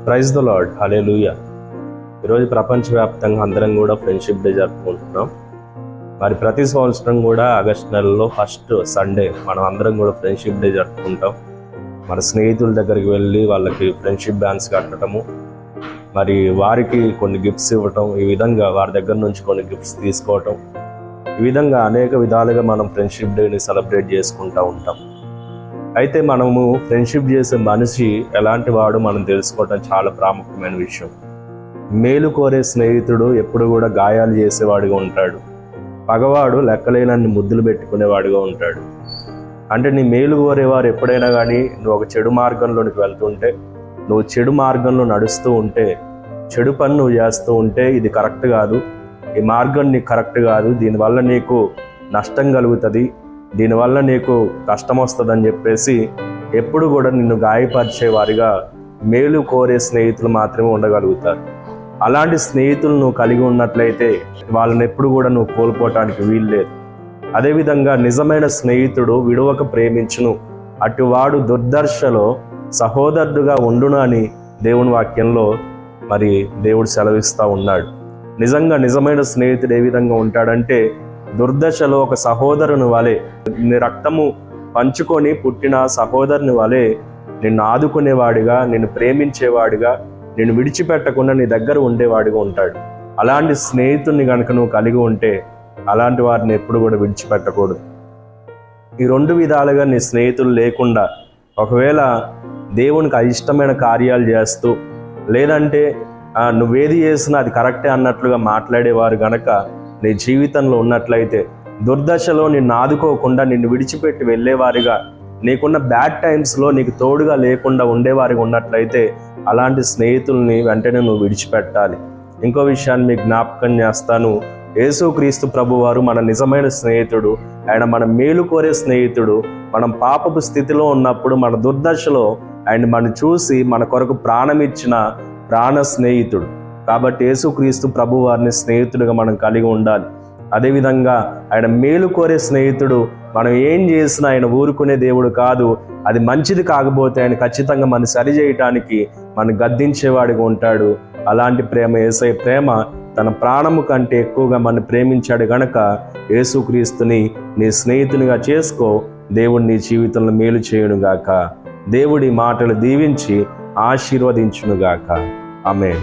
Praise the lord, హల్లెలూయా. ఈరోజు ప్రపంచవ్యాప్తంగా అందరం కూడా ఫ్రెండ్షిప్ డే జరుపుకుంటున్నాం. మరి ప్రతి సంవత్సరం కూడా ఆగస్టు నెలలో ఫస్ట్ సండే మనం అందరం కూడా ఫ్రెండ్షిప్ డే జరుపుకుంటాం. మన స్నేహితుల దగ్గరికి వెళ్ళి వాళ్ళకి ఫ్రెండ్షిప్ బ్యాండ్స్ కట్టడము, మరి వారికి కొన్ని గిఫ్ట్స్ ఇవ్వటం, ఈ విధంగా వారి దగ్గర నుంచి కొన్ని గిఫ్ట్స్ తీసుకోవటం, ఈ విధంగా అనేక విధాలుగా మనం ఫ్రెండ్షిప్ డేని సెలబ్రేట్ చేసుకుంటూ ఉంటాం. అయితే మనము ఫ్రెండ్షిప్ చేసే మనిషి ఎలాంటి వాడు మనం తెలుసుకోవటం చాలా ప్రాముఖ్యమైన విషయం. మేలు కోరే స్నేహితుడు ఎప్పుడు కూడా గాయాలు చేసేవాడిగా ఉంటాడు. పగవాడు లెక్కలేనన్ని ముద్దులు పెట్టుకునేవాడిగా ఉంటాడు. అంటే నీ మేలు కోరేవారు ఎప్పుడైనా కానీ నువ్వు ఒక చెడు మార్గంలోనికి వెళ్తుంటే, నువ్వు చెడు మార్గంలో నడుస్తూ ఉంటే, చెడు పని నువ్వు చేస్తూ ఉంటే, ఇది కరెక్ట్ కాదు, ఈ మార్గం నీకు కరెక్ట్ కాదు, దీనివల్ల నీకు నష్టం కలుగుతుంది, దీనివల్ల నీకు కష్టం వస్తుందని చెప్పేసి ఎప్పుడు కూడా నిన్ను గాయపరిచేవారిగా మేలు కోరే స్నేహితులు మాత్రమే ఉండగలుగుతారు. అలాంటి స్నేహితులు నువ్వు కలిగి ఉన్నట్లయితే వాళ్ళని ఎప్పుడు కూడా నువ్వు కోల్పోవటానికి వీలు లేదు. అదేవిధంగా నిజమైన స్నేహితుడు విడువక ప్రేమించును, అటువాడు దుర్దర్శలో సహోదరుడుగా ఉండును అని దేవుని వాక్యంలో మరి దేవుడు సెలవిస్తూ ఉన్నాడు. నిజమైన స్నేహితుడు ఏ విధంగా ఉంటాడంటే, దుర్దశలో ఒక సహోదరుని వలె, నీ రక్తము పంచుకొని పుట్టిన సహోదరుని వలె నిన్ను ఆదుకునేవాడిగా, నిన్ను ప్రేమించేవాడిగా, నిన్ను విడిచిపెట్టకుండా నీ దగ్గర ఉండేవాడిగా ఉంటాడు. అలాంటి స్నేహితుడిని కనుక నువ్వు కలిగి ఉంటే అలాంటి వారిని ఎప్పుడు కూడా విడిచిపెట్టకూడదు. ఈ రెండు విధాలుగా నీ స్నేహితులు లేకుండా ఒకవేళ దేవునికి అయిష్టమైన కార్యాలు చేస్తూ, లేదంటే నువ్వేది చేసినా అది కరెక్టే అన్నట్లుగా మాట్లాడేవారు గనక నీ జీవితంలో ఉన్నట్లయితే, దుర్దశలో నిన్ను ఆదుకోకుండా నిన్ను విడిచిపెట్టి వెళ్ళేవారిగా, నీకున్న బ్యాడ్ టైమ్స్లో నీకు తోడుగా లేకుండా ఉండేవారిగా ఉన్నట్లయితే అలాంటి స్నేహితుల్ని వెంటనే నువ్వు విడిచిపెట్టాలి. ఇంకో విషయాన్ని మీకు జ్ఞాపకం చేస్తాను. యేసుక్రీస్తు ప్రభువారు మన నిజమైన స్నేహితుడు. ఆయన మన మేలు కోరే స్నేహితుడు. మనం పాపపు స్థితిలో ఉన్నప్పుడు, మన దుర్దశలో ఆయన మనం చూసి మన కొరకు ప్రాణం ఇచ్చిన ప్రాణ స్నేహితుడు. కాబట్టి యేసుక్రీస్తు ప్రభువారిని స్నేహితుడిగా మనం కలిగి ఉండాలి. అదేవిధంగా ఆయన మేలు కోరే స్నేహితుడు. మనం ఏం చేసినా ఆయన ఊరుకునే దేవుడు కాదు. అది మంచిది కాకపోతే ఆయన ఖచ్చితంగా మనం సరి చేయటానికి మనం గద్దించేవాడిగా ఉంటాడు. అలాంటి ప్రేమ, యేసయ్య ప్రేమ, తన ప్రాణము కంటే ఎక్కువగా మనం ప్రేమించాడు గనక యేసుక్రీస్తుని నీ స్నేహితునిగా చేసుకో. దేవుడు నీ జీవితంలో మేలు చేయునుగాక. దేవుడి మాటలు దీవించి ఆశీర్వదించునుగాక. ఆమేన్.